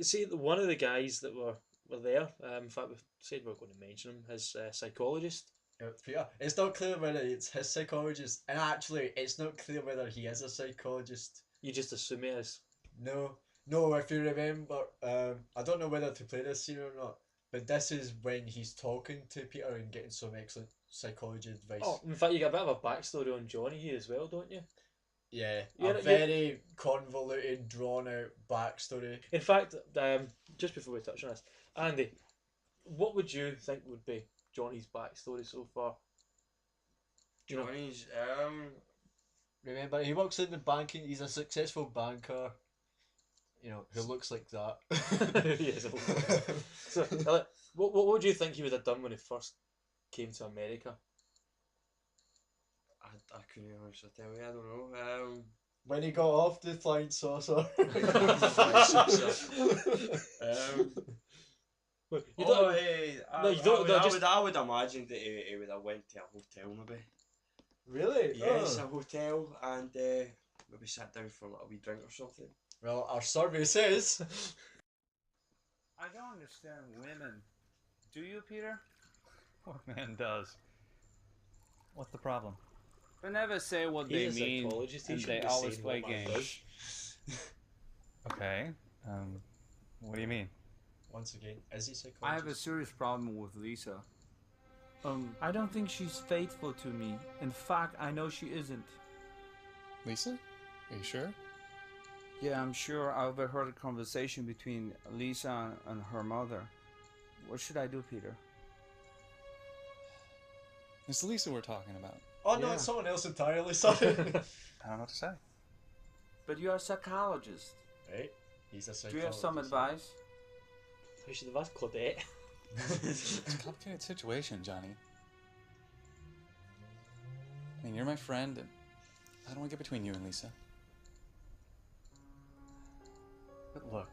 See, one of the guys that were there. In fact, we said we were going to mention him. His psychologist. Peter, it's not clear whether it's his psychologist, and actually, it's not clear whether he is a psychologist. You just assume it is. No, no. If you remember, I don't know whether to play this scene or not, but this is when he's talking to Peter and getting some excellent psychology advice. Oh, in fact, you get a bit of a backstory on Johnny here as well, don't you? Yeah, You're- a very convoluted, drawn out backstory. In fact, just before we touch on this, Andy, what would you think would be Johnny's backstory so far? Do you know? Johnny's, Remember, he works in the banking. He's a successful banker. You know, who looks like that. He is a little- So, what would you think he would have done when he first came to America? I couldn't honestly tell you, I don't know. When he got off the flying saucer. But you Oh, don't. I, No, you don't- I, would, no, I, just- would, I would imagine that he would have went to a hotel maybe. Really? Yes, Oh. a hotel, and maybe sat down for a little wee drink or something. Well, our survey says. I don't understand women. Do you, Peter? What man does? What's the problem? They never say what they He's a mean, psychologist. He and shouldn't they be always saying play what man games. Okay. What do you mean? Once again, is he psychologist? I have a serious problem with Lisa. I don't think she's faithful to me. In fact, I know she isn't. Lisa? Are you sure? Yeah, I'm sure I overheard a conversation between Lisa and her mother. What should I do, Peter? It's Lisa we're talking about. Oh no, Yeah. it's someone else entirely. Sorry. I don't know what to say. But you're a psychologist. Right? He's a Do psychologist. you have some advice? We should have asked Claudette. It's a complicated situation, Johnny. I mean, you're my friend, and I don't want to get between you and Lisa. But look,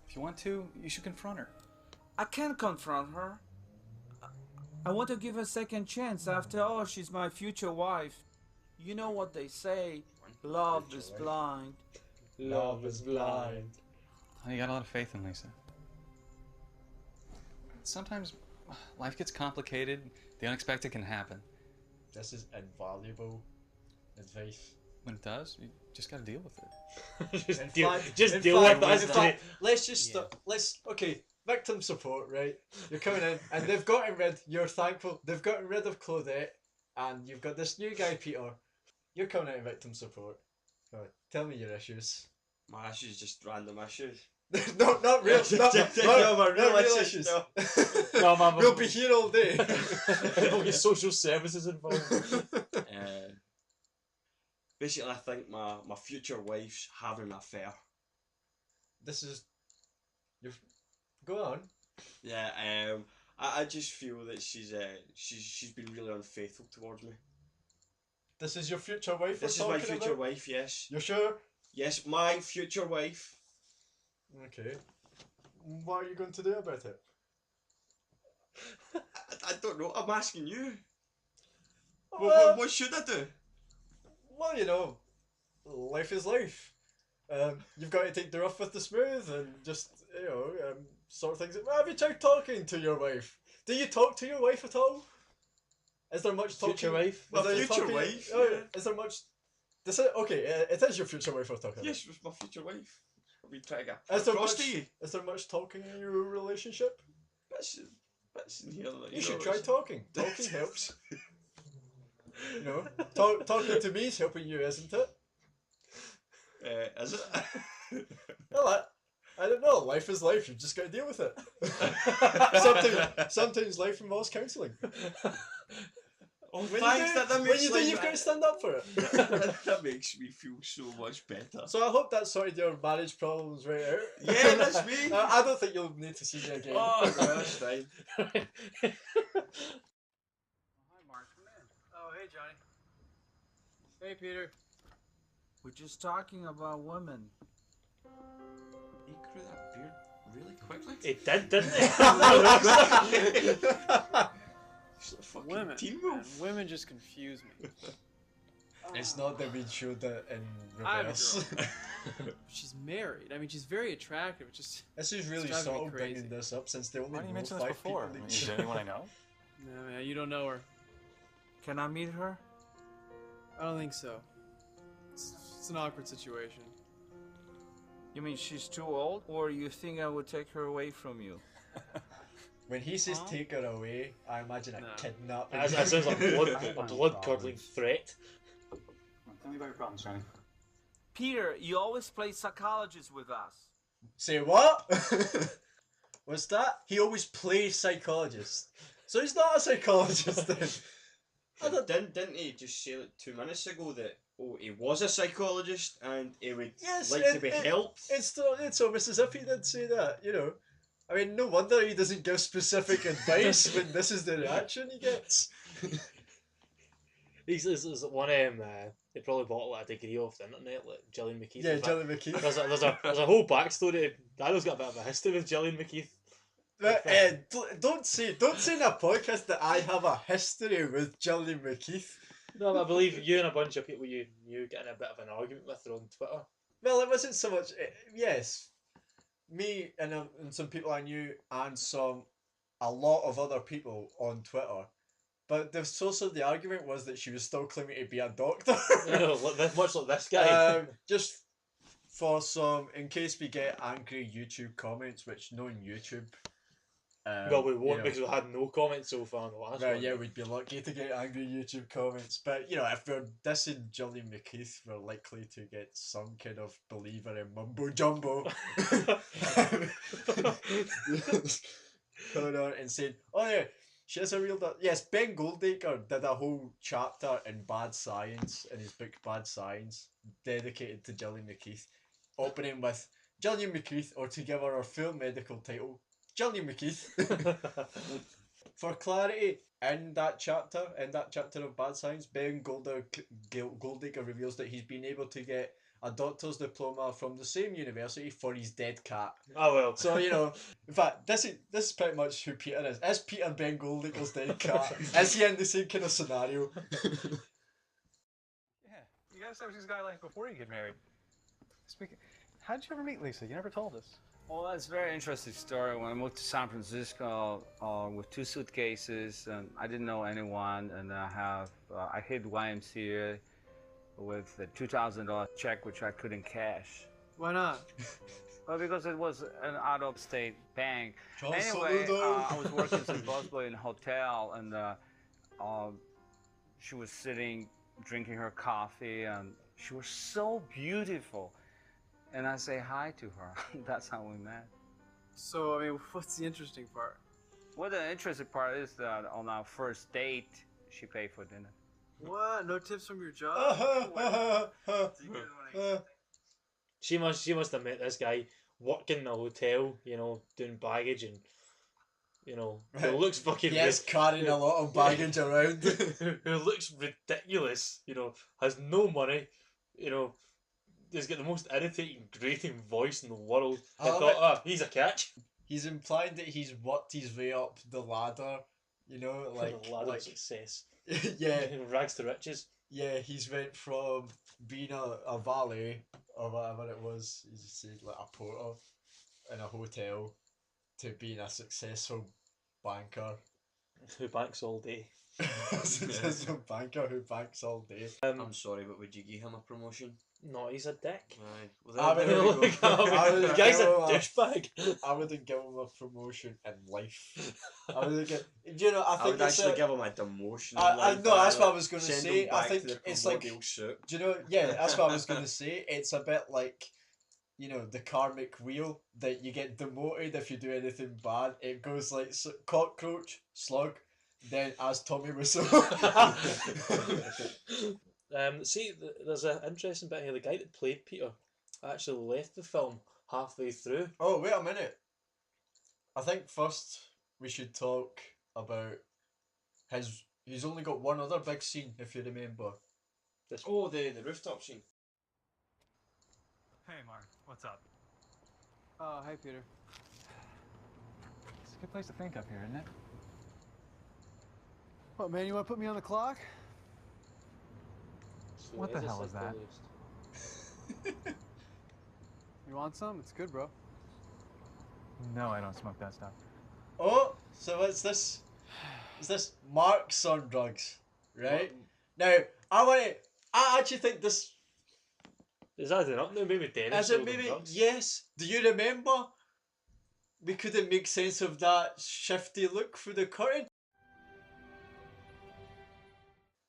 if you want to, you should confront her. I can't confront her. I want to give her a second chance. After all, she's my future wife. You know what they say, love is wife. blind. Love is blind. Oh, you got a lot of faith in Lisa. Sometimes life gets complicated. The unexpected can happen. This is invaluable advice. When it does, you just got to deal with it. just In deal, fact- just in deal fact- with in that. fact, let's just stop. Okay, victim support, right? You're coming in, and they've gotten rid. You're thankful they've gotten rid of Claudette, and you've got this new guy, Peter. You're coming out of victim support. Tell me your issues. My issues just random issues. No, not real. Not, No, my real not real issues, issues. no. No, man, We'll be here all day. There'll be social services involved. Basically, I think my future wife's having an affair. This is. You've. Go on. Yeah, I just feel that she's been really unfaithful towards me. This is your future wife. This is we're my talking future about? wife, yes. You're sure? Yes, my future wife. Okay. What are you going to do about it? I don't know, I'm asking you. Well, What should I do? well, you know, life is life. You've got to take the rough with the smooth and just, you know, sort things out. Have you tried talking to your wife? Do you talk to your wife at all? Is there much talking? Future wife? My Is there future talking- wife, Oh, yeah. Is there much? Okay, it is your future wife we're talking Yes, it's my future wife. I've been trying to get about. Is there across much? to you. Is there much talking in your relationship? Bits in here, like, You should know, try it's- talking. Talking helps. You know, talking to me is helping you, isn't it? Is it? Well, I don't know. Life is life. You've just got to deal with it. Sometimes life involves counselling. Oh, When thanks, you do, that when makes you do, life- you've got to stand up for it. that makes me feel so much better. So I hope that sorted your marriage problems right out. Yeah, that's me. I don't think you'll need to see me again. Oh, no, that's fine. Hi, Mark. Come in. Oh, hey, Johnny. Hey, Peter. We're just talking about women. He grew that beard really quickly. It did, didn't it? He's like a fucking Women. Teen Man, Wolf. women just confuse me. It's not that we showed it in I have a reverse. She's married. I mean, she's very attractive. It's just This is really driving me subtle crazy. bringing this up since they only Why didn't you know mention this 5 people before? I mean, each. is there anyone I know? no, man. You don't know her. Can I meet her? I don't think so. It's an awkward situation. You mean she's too old? Or you think I would take her away from you? When he says Huh? take her away, I imagine a No. kidnapping. That sounds like a blood-curdling threat. Tell me about your problems, Johnny. Peter, you always play psychologist with us. Say what? What's that? He always plays psychologist. So he's not a psychologist then. Didn't he just say like 2 minutes ago that he was a psychologist and he would Yes, like to be helped? It's almost as if he did say that, you know. I mean, no wonder he doesn't give specific advice when this is the reaction he gets. There's one they probably bought like a degree off the internet, like Gillian McKeith. Yeah, in fact. Gillian McKeith. There's a whole backstory. Daniel's got a bit of a history with Gillian McKeith. But, don't say in a podcast that I have a history with Gillian McKeith. No, I believe you and a bunch of people you knew getting a bit of an argument with her on Twitter. Well, it wasn't so much. Yes, me and some people I knew, and a lot of other people on Twitter. But the source of the argument was that she was still claiming to be a doctor. Much like this guy. Just for in case we get angry YouTube comments, which knowing YouTube. Well, we won't you know, because we had no comments so far on the last well, one. yeah, we'd be lucky to get angry YouTube comments. But, you know, if we're dissing Gillian McKeith, we're likely to get some kind of believer in mumbo jumbo coming on and saying, oh yeah, she has a real... Yes, Ben Goldacre did a whole chapter in Bad Science, in his book Bad Science, dedicated to Gillian McKeith, opening with Gillian McKeith, or to give her full medical title, Gillian McKeith. For clarity, in that chapter of Bad Science, Ben Goldacre reveals that he's been able to get a doctor's diploma from the same university for his dead cat. Oh well. So, you know, in fact, this is pretty much who Peter is. Is Peter Ben Goldacre's dead cat? Is he in the same kind of scenario? Yeah, you gotta say what this guy like before you get married. Speaking, how did you ever meet Lisa? You never told us. Well, that's a very interesting story. When I moved to San Francisco with 2 suitcases, and I didn't know anyone, and I hit YMCA with a $2,000 check which I couldn't cash. Why not? Well, because it was an out-of-state bank. Charles Anyway, Saludo. I was working in busboy in a hotel, and she was sitting drinking her coffee, and she was so beautiful. And I say hi to her. That's how we met. So, I mean, what's the interesting part? Well, the interesting part is that on our first date, she paid for dinner. What? No tips from your job? She must have met this guy working in a hotel, you know, doing baggage and, you know, who looks fucking Yes, carrying a lot of baggage around. who looks ridiculous, you know, has no money, you know, he's got the most irritating, grating voice in the world. I love thought, he's a catch. He's implying that he's worked his way up the ladder, you know, like... The ladder of success. yeah, Rags to riches. yeah, he's went from being a valet, or whatever it was, he just said, like a porter in a hotel, to being a successful banker. Who banks all day. Successful banker who banks all day. I'm sorry, but would you give him a promotion? No, he's a dick. Aye. I Well, would- there we go. The guy's a give him douchebag. I wouldn't give him a promotion in life. I wouldn't give... You know, I I think would it's actually a... give him a demotion. I know, that's what I was going to Send say. him I back think to the it's like... proverbial suit. Do you know? Yeah, that's what I was going to say. It's a bit like, you know, the karmic wheel, that you get demoted if you do anything bad. It goes like cockroach, slug, then as Tommy Wiseau. There's an interesting bit here. The guy that played Peter actually left the film halfway through. Oh, wait a minute. I think first we should talk about he's only got one other big scene, if you remember. Oh, the rooftop scene. Hey, Mark, what's up? Oh, hi, Peter. It's a good place to think up here, isn't it? What, man, you want to put me on the clock? so What he the is a hell is that? psychologist. You want some? It's good, bro. No, I don't smoke that stuff. Oh, so what's this? Is this Mark's on drugs, right? Now, I actually think this. Is that enough now? Maybe Dennis Is it sold him maybe? drugs? Yes. Do you remember? We couldn't make sense of that shifty look through the curtain.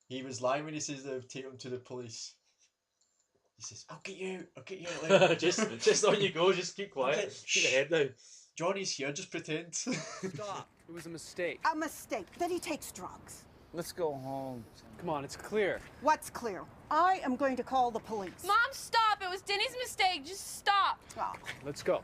He was lying when he says they'll take him to the police. He says, "I'll get you out. I'll get you out later." just on you go. Just keep quiet. Okay, Keep your head down. Johnny's here. Just pretend. Stop. It was a mistake. A mistake. That he takes drugs. Let's go home. Come on, it's clear. What's clear? I am going to call the police. Mom, stop! It was Denny's mistake. Just stop. Oh. Let's go.